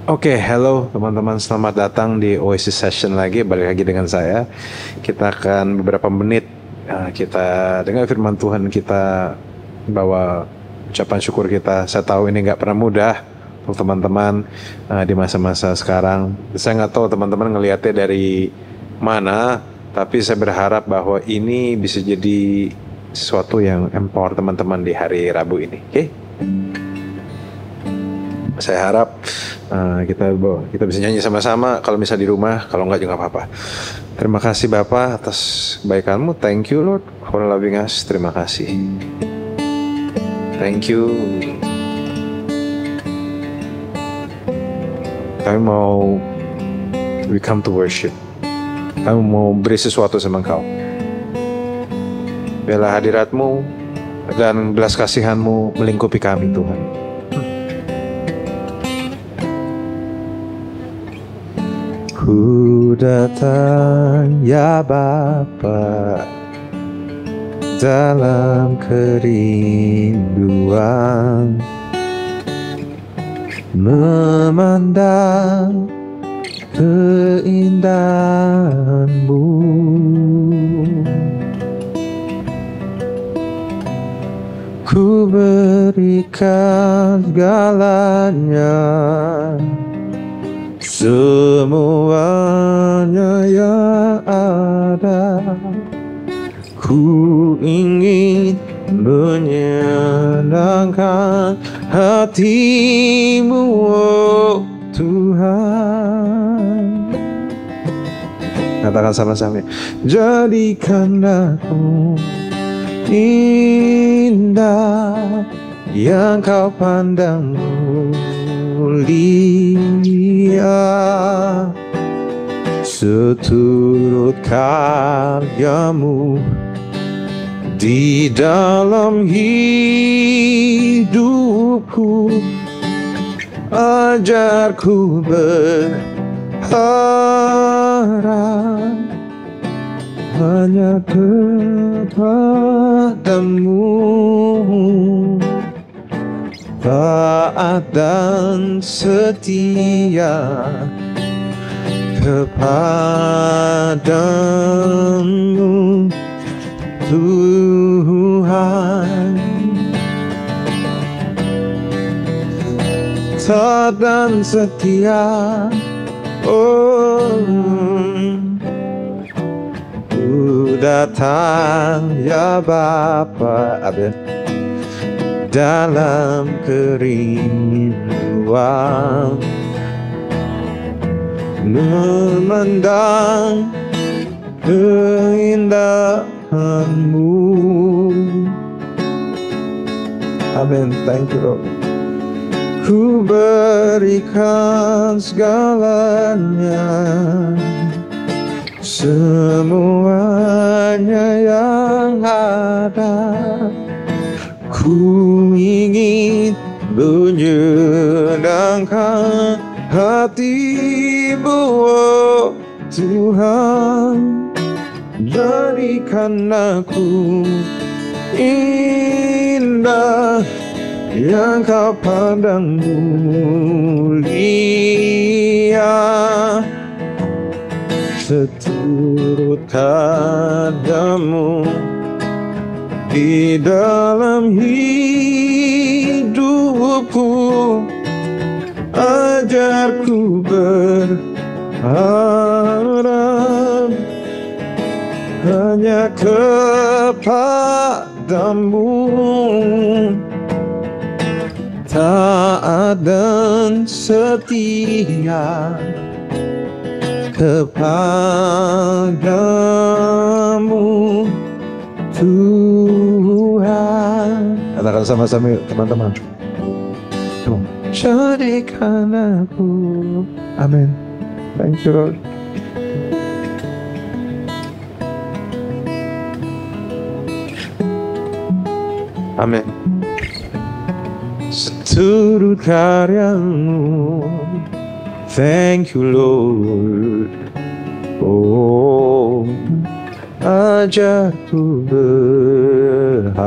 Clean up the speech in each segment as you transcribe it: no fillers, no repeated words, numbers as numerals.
Oke, hello teman-teman, selamat datang di Oasis Session lagi, balik lagi dengan saya. Kita akan beberapa menit kita dengar firman Tuhan, kita bawa ucapan syukur kita. Saya tahu ini nggak pernah mudah untuk teman-teman di masa-masa sekarang. Saya nggak tahu teman-teman ngelihatnya dari mana, tapi saya berharap bahwa ini bisa jadi sesuatu yang empower teman-teman di hari Rabu ini. Oke? Saya harap kita bisa nyanyi sama-sama. Kalau bisa di rumah, kalau enggak juga apa-apa. Terima kasih Bapak atas kebaikanmu. Thank you Lord for loving us. Terima kasih. Thank you. We come to worship. Kami mau beri sesuatu sama Engkau. Biarlah hadiratmu dan belas kasihanmu melingkupi kami Tuhan. Ku datang ya Bapa dalam kerinduan, memandang keindahan-Mu. Ku berikan segalanya, semuanya yang ada. Ku ingin menyenangkan hati-Mu, oh Tuhan. Katakan sama-sama. Jadikan aku indah yang Kau pandang mulia, seturut karya-Mu di dalam hidupku. Ajarku berharap hanya kepada-Mu, taat dan setia kepadamu Tuhan. Taat dan setia, oh, ku datang ya Bapa, amin, dalam kerinduan, memandang keindahan-Mu. Amin. Thank you Lord. Ku berikan segalanya, semuanya yang ada. Ku ingin menyenangkan hati-Mu, oh Tuhan. Jadikan aku indah yang Kau pandang mulia, seturut karya-Mu di dalam hidupku. Ajarku berharap hanya kepada-Mu, taat dan setia kepadamu Tuhan. Katakan sama-sama teman-teman. Jadikan aku, amin. Thank you Lord. Amin. Seturut karya-Mu, thank you Lord. Oh, ajarku berharap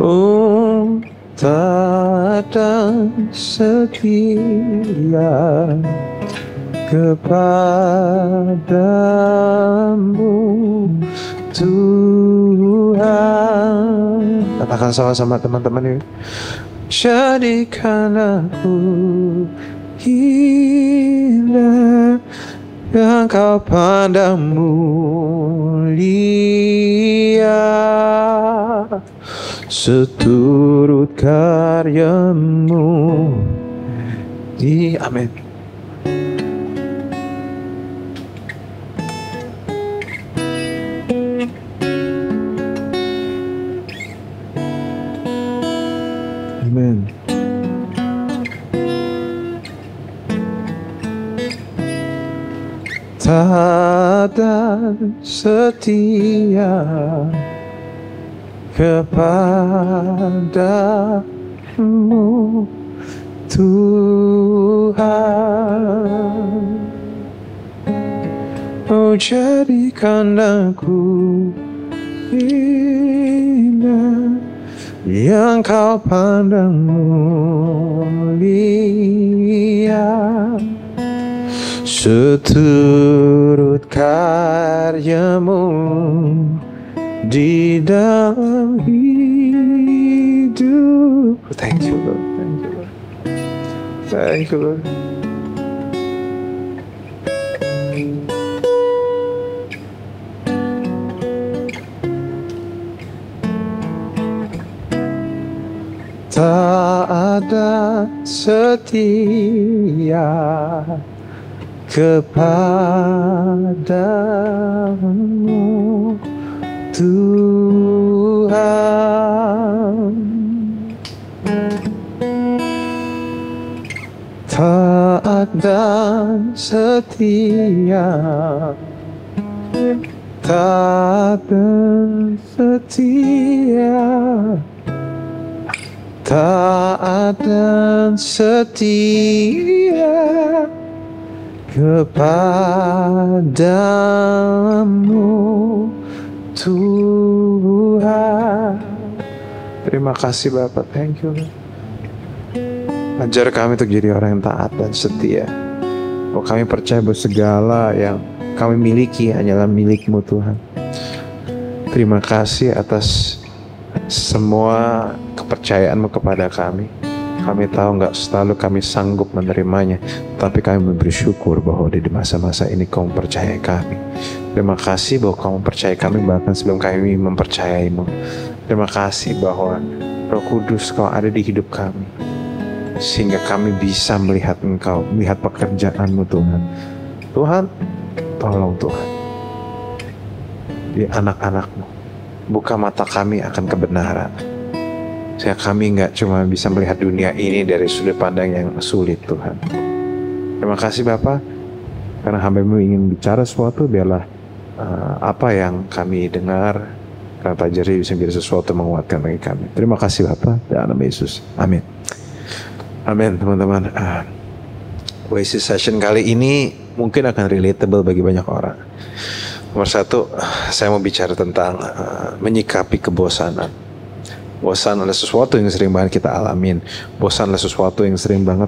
Oh, tak dan setia kepadamu Tuhan. Katakan sama-sama teman-teman ini. Jadikan aku indah yang kau pandang mulia seturut karyamu di amin. Amin. Tak dan setia kepadamu Tuhan. Oh, jadikan aku indah yang kau pandang mulia seturut karyamu di dalam hidup. Thank you Lord, thank you Lord, thank you Lord. Tak ada setia kepadamu Tuhan. Taat dan setia, taat dan setia, taat dan setia kepadamu Tuhan. Terima kasih Bapak, thank you. Ajar kami untuk jadi orang yang taat dan setia. Oh, kami percaya bahwa segala yang kami miliki hanyalah milik-Mu Tuhan. Terima kasih atas semua kepercayaan-Mu kepada kami. Kami tahu nggak selalu kami sanggup menerimanya, tapi kami bersyukur bahwa di masa-masa ini Kau mempercayai kami. Terima kasih bahwa Kau mempercayai kami bahkan sebelum kami mempercayai-Mu. Terima kasih bahwa Roh Kudus Kau ada di hidup kami, sehingga kami bisa melihat Engkau, melihat pekerjaan-Mu Tuhan. Tuhan, tolong Tuhan, di anak-anak-Mu, buka mata kami akan kebenaran. Sehingga kami nggak cuma bisa melihat dunia ini dari sudut pandang yang sulit Tuhan. Terima kasih Bapak, karena hamba-Mu ingin bicara sesuatu, biarlah apa yang kami dengar, karena Pak Jerry bisa menjadi sesuatu menguatkan bagi kami. Terima kasih Bapak, dalam nama Yesus, amin. Amin teman-teman. Oasis Session kali ini mungkin akan relatable bagi banyak orang. Nomor satu, saya mau bicara tentang menyikapi kebosanan. Bosan adalah sesuatu yang sering banget kita alamin. Bosan adalah sesuatu yang sering banget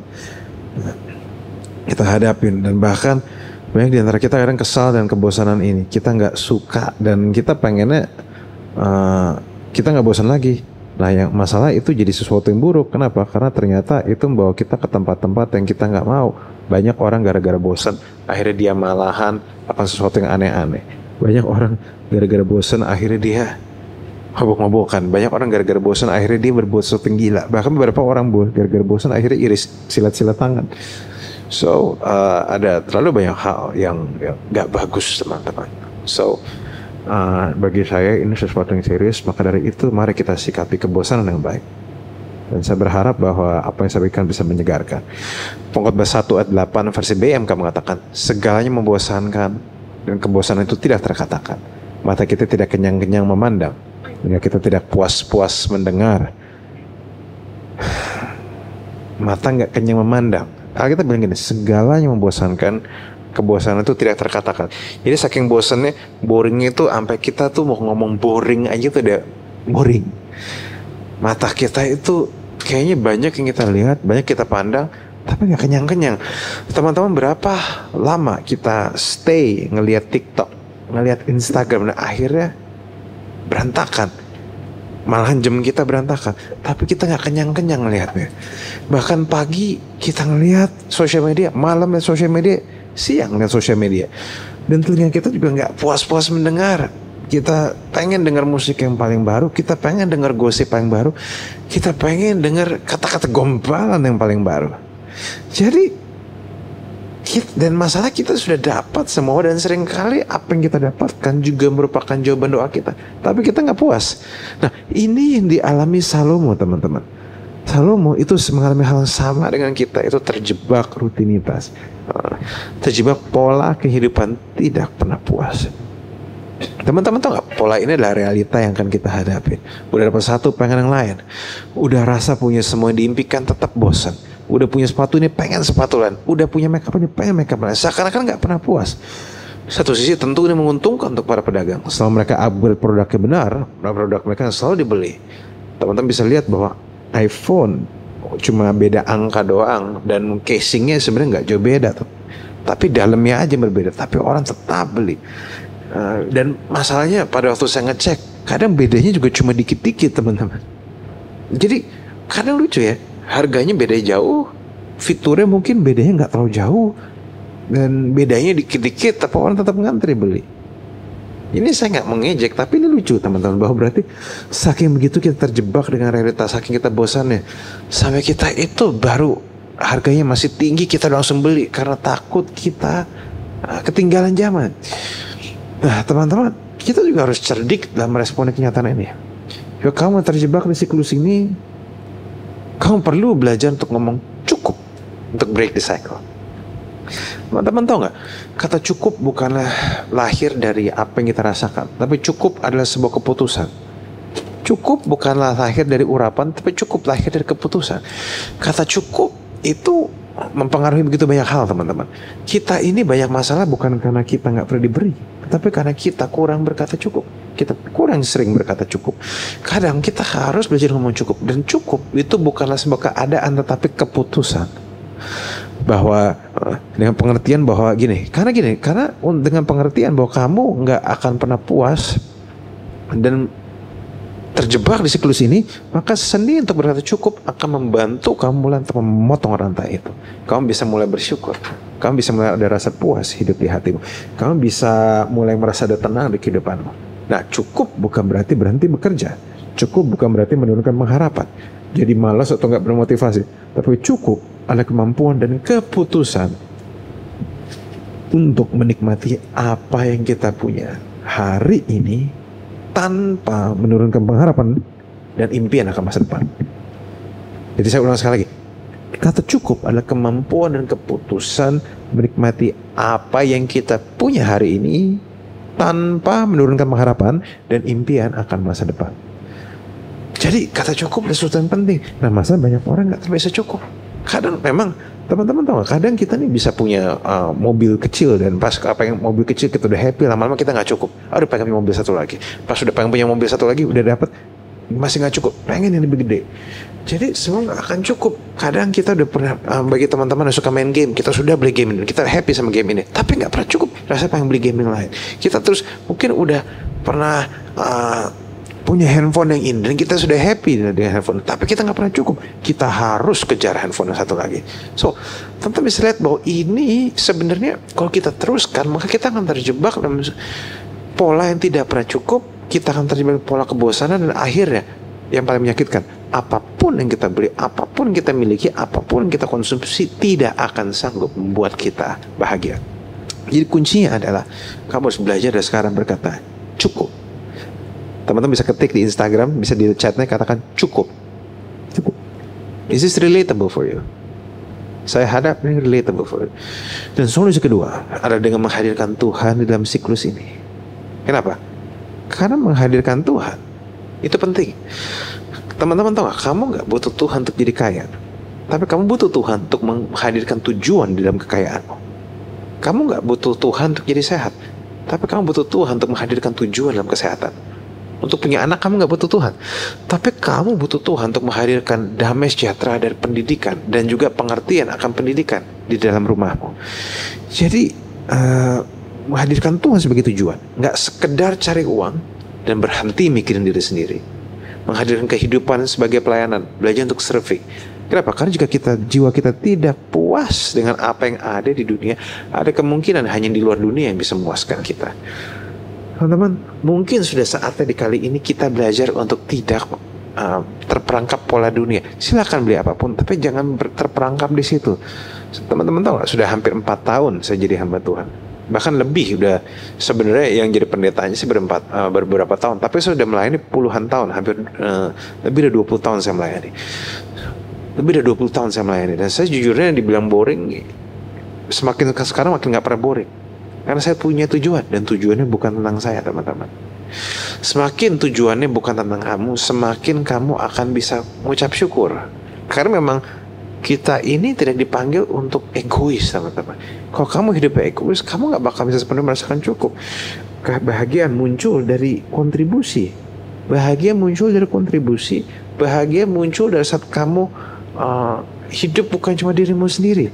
kita hadapin. Dan bahkan banyak di antara kita kadang kesal dan kebosanan ini. Kita nggak suka dan kita pengennya kita nggak bosan lagi. Nah, yang masalah itu jadi sesuatu yang buruk. Kenapa? Karena ternyata itu membawa kita ke tempat-tempat yang kita nggak mau. Banyak orang gara-gara bosan, akhirnya dia malahan akan sesuatu yang aneh-aneh. Banyak orang gara-gara bosan, akhirnya dia mabuk-mabukan. Banyak orang gara-gara bosan, akhirnya dia berbuat sesuatu yang gila. Bahkan beberapa orang gara-gara bosan, akhirnya iris silat-silat tangan. So, ada terlalu banyak hal yang nggak bagus teman-teman. So, bagi saya ini sesuatu yang serius, maka dari itu mari kita sikapi kebosanan yang baik. Dan saya berharap bahwa apa yang saya berikan bisa menyegarkan. Pengkhotbah 1 ayat 8 versi BMK mengatakan, segalanya membosankan dan kebosanan itu tidak terkatakan. Mata kita tidak kenyang-kenyang memandang, hingga kita tidak puas-puas mendengar. Mata nggak kenyang memandang. Kita bilang gini, segalanya membosankan, kebosanan itu tidak terkatakan. Jadi saking bosannya, boringnya itu sampai kita tuh mau ngomong boring aja tuh udah boring. Mata kita itu kayaknya banyak yang kita lihat, banyak kita pandang, tapi nggak kenyang-kenyang. Teman-teman, berapa lama kita stay ngelihat TikTok, ngelihat Instagram, dan akhirnya berantakan. Malahan jam kita berantakan, tapi kita nggak kenyang-kenyang ngelihatnya. Bahkan pagi kita ngelihat sosial media, malam lihat sosial media, siang lihat sosial media. Dan telinga kita juga nggak puas-puas mendengar. Kita pengen dengar musik yang paling baru, kita pengen dengar gosip paling baru, kita pengen dengar kata-kata gombalan yang paling baru. Jadi dan masalah kita sudah dapat semua, dan seringkali apa yang kita dapatkan juga merupakan jawaban doa kita, tapi kita nggak puas. Nah, ini yang dialami Salomo, teman-teman. Salomo itu mengalami hal yang sama dengan kita, itu terjebak rutinitas, terjebak pola kehidupan tidak pernah puas. Teman-teman tahu nggak, pola ini adalah realita yang akan kita hadapi. Udah dapat satu, pengen yang lain. Udah rasa punya semua yang diimpikan, tetap bosan. Udah punya sepatu ini, pengen sepatu lain. Udah punya makeup ini, pengen makeup lain. Seakan-akan nggak pernah puas. Satu sisi tentu ini menguntungkan untuk para pedagang. Selama mereka upgrade produknya benar, produk mereka selalu dibeli. Teman-teman bisa lihat bahwa iPhone cuma beda angka doang, dan casingnya sebenarnya nggak jauh beda tuh. Tapi dalamnya aja berbeda, tapi orang tetap beli. Dan masalahnya pada waktu saya ngecek, kadang bedanya juga cuma dikit-dikit, teman-teman. Jadi kadang lucu ya, harganya beda jauh, fiturnya mungkin bedanya nggak terlalu jauh, dan bedanya dikit-dikit, tapi orang tetap ngantri beli. Ini saya nggak mengejek, tapi ini lucu, teman-teman, bahwa berarti saking begitu kita terjebak dengan realitas, saking kita bosannya, sampai kita itu baru harganya masih tinggi kita langsung beli karena takut kita ketinggalan zaman. Nah, teman-teman, kita juga harus cerdik dalam meresponi kenyataan ini. Jika kamu terjebak di siklus ini, kamu perlu belajar untuk ngomong cukup, untuk break the cycle. Teman-teman tahu nggak, kata cukup bukanlah lahir dari apa yang kita rasakan, tapi cukup adalah sebuah keputusan. Cukup bukanlah lahir dari urapan, tapi cukup lahir dari keputusan. Kata cukup itu mempengaruhi begitu banyak hal, teman-teman. Kita ini banyak masalah bukan karena kita nggak pernah diberi, tapi karena kita kurang berkata cukup. Kita kurang sering berkata cukup. Kadang kita harus belajar ngomong cukup. Dan cukup itu bukanlah sebuah keadaan, tetapi keputusan. Bahwa dengan pengertian bahwa karena dengan pengertian bahwa kamu nggak akan pernah puas dan terjebak di siklus ini, maka seni untuk berkata cukup akan membantu kamu mulai untuk memotong rantai itu. Kamu bisa mulai bersyukur, kamu bisa mulai ada rasa puas hidup di hatimu, kamu bisa mulai merasa ada tenang di kehidupanmu. Nah, cukup bukan berarti berhenti bekerja, cukup bukan berarti menurunkan pengharapan, jadi malas atau nggak bermotivasi, tapi cukup ada kemampuan dan keputusan untuk menikmati apa yang kita punya hari ini tanpa menurunkan pengharapan dan impian akan masa depan. Jadi saya ulang sekali lagi, kata cukup adalah kemampuan dan keputusan menikmati apa yang kita punya hari ini tanpa menurunkan pengharapan dan impian akan masa depan. Jadi kata cukup adalah sesuatu yang penting. Nah, masa banyak orang nggak terbiasa cukup. Kadang memang teman-teman tahu nggak, kadang kita nih bisa punya mobil kecil, dan pas pengen mobil kecil kita udah happy, lama-lama kita nggak cukup. Aduh, pengen punya mobil satu lagi. Pas udah pengen punya mobil satu lagi, udah dapet, masih nggak cukup, pengen yang lebih gede. Jadi semua nggak akan cukup. Kadang kita udah pernah, bagi teman-teman yang suka main game, kita sudah beli game ini, kita happy sama game ini, tapi nggak pernah cukup. Rasanya pengen beli game yang lain. Kita terus mungkin udah pernah punya handphone yang ini, dan kita sudah happy dengan handphone, tapi kita nggak pernah cukup. Kita harus kejar handphone yang satu lagi. So, teman-teman bisa lihat bahwa ini sebenarnya kalau kita teruskan, maka kita akan terjebak dalam pola yang tidak pernah cukup. Kita akan terjebak pola kebosanan, dan akhirnya yang paling menyakitkan, apapun yang kita beli, apapun yang kita miliki, apapun yang kita konsumsi tidak akan sanggup membuat kita bahagia. Jadi kuncinya adalah kamu harus belajar dari sekarang berkata cukup. Teman-teman bisa ketik di Instagram, bisa di chatnya katakan cukup. Cukup. Is this relatable for you? Saya harap ini relatable for you. Dan solusi kedua adalah dengan menghadirkan Tuhan di dalam siklus ini. Kenapa? Karena menghadirkan Tuhan itu penting. Teman-teman tahu gak, kamu gak butuh Tuhan untuk jadi kaya, tapi kamu butuh Tuhan untuk menghadirkan tujuan di dalam kekayaanmu. Kamu gak butuh Tuhan untuk jadi sehat, tapi kamu butuh Tuhan untuk menghadirkan tujuan dalam kesehatan. Untuk punya anak kamu nggak butuh Tuhan, tapi kamu butuh Tuhan untuk menghadirkan damai sejahtera dari pendidikan dan juga pengertian akan pendidikan di dalam rumahmu. Jadi menghadirkan Tuhan sebagai tujuan, nggak sekedar cari uang dan berhenti mikirin diri sendiri. Menghadirkan kehidupan sebagai pelayanan, belajar untuk serving. Kenapa? Karena jika jiwa kita tidak puas dengan apa yang ada di dunia, ada kemungkinan hanya di luar dunia yang bisa memuaskan kita. Teman-teman, mungkin sudah saatnya di kali ini kita belajar untuk tidak terperangkap pola dunia. Silakan beli apapun, tapi jangan terperangkap di situ. Teman-teman tahu nggak? Sudah hampir 4 tahun saya jadi hamba Tuhan. Bahkan lebih, udah sebenarnya yang jadi pendetanya sih beberapa tahun. Tapi saya sudah melayani puluhan tahun, hampir lebih dari 20 tahun saya melayani. Lebih dari 20 tahun saya melayani. Dan saya jujurnya dibilang boring, semakin sekarang makin nggak pernah boring. Karena saya punya tujuan, dan tujuannya bukan tentang saya, teman-teman. Semakin tujuannya bukan tentang kamu, semakin kamu akan bisa mengucap syukur. Karena memang kita ini tidak dipanggil untuk egois, teman-teman. Kalau kamu hidupnya egois, kamu gak bakal bisa sepenuhnya merasakan cukup. Kebahagiaan muncul dari kontribusi. Bahagia muncul dari kontribusi. Bahagia muncul dari saat kamu hidup bukan cuma dirimu sendiri.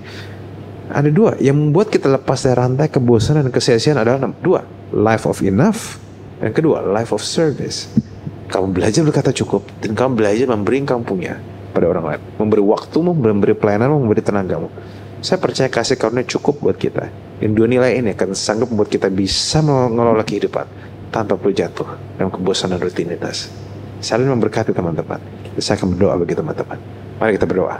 Ada 2 yang membuat kita lepas dari rantai kebosanan dan kesia-siaan adalah 2. Life of enough, dan kedua, life of service. Kamu belajar berkata cukup, dan kamu belajar memberi yang kamu punya pada orang lain. Memberi waktumu, memberi pelayananmu, memberi tenagamu. Saya percaya kasih karunia cukup buat kita. Dan 2 nilai ini akan sanggup membuat kita bisa mengelola kehidupan tanpa perlu jatuh dalam kebosanan rutinitas. Saling memberkati, teman-teman. Saya akan berdoa bagi teman-teman. Mari kita berdoa.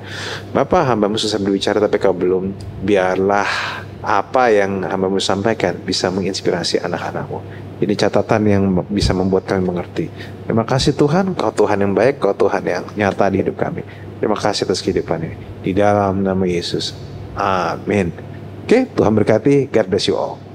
Bapa, hamba-Mu susah berbicara tapi Kau belum. Biarlah apa yang hamba-Mu sampaikan bisa menginspirasi anak-anak-Mu. Ini catatan yang bisa membuat kami mengerti. Terima kasih Tuhan, Kau Tuhan yang baik, Kau Tuhan yang nyata di hidup kami. Terima kasih atas kehidupan ini. Di dalam nama Yesus. Amin. Oke, Tuhan berkati. God bless you all.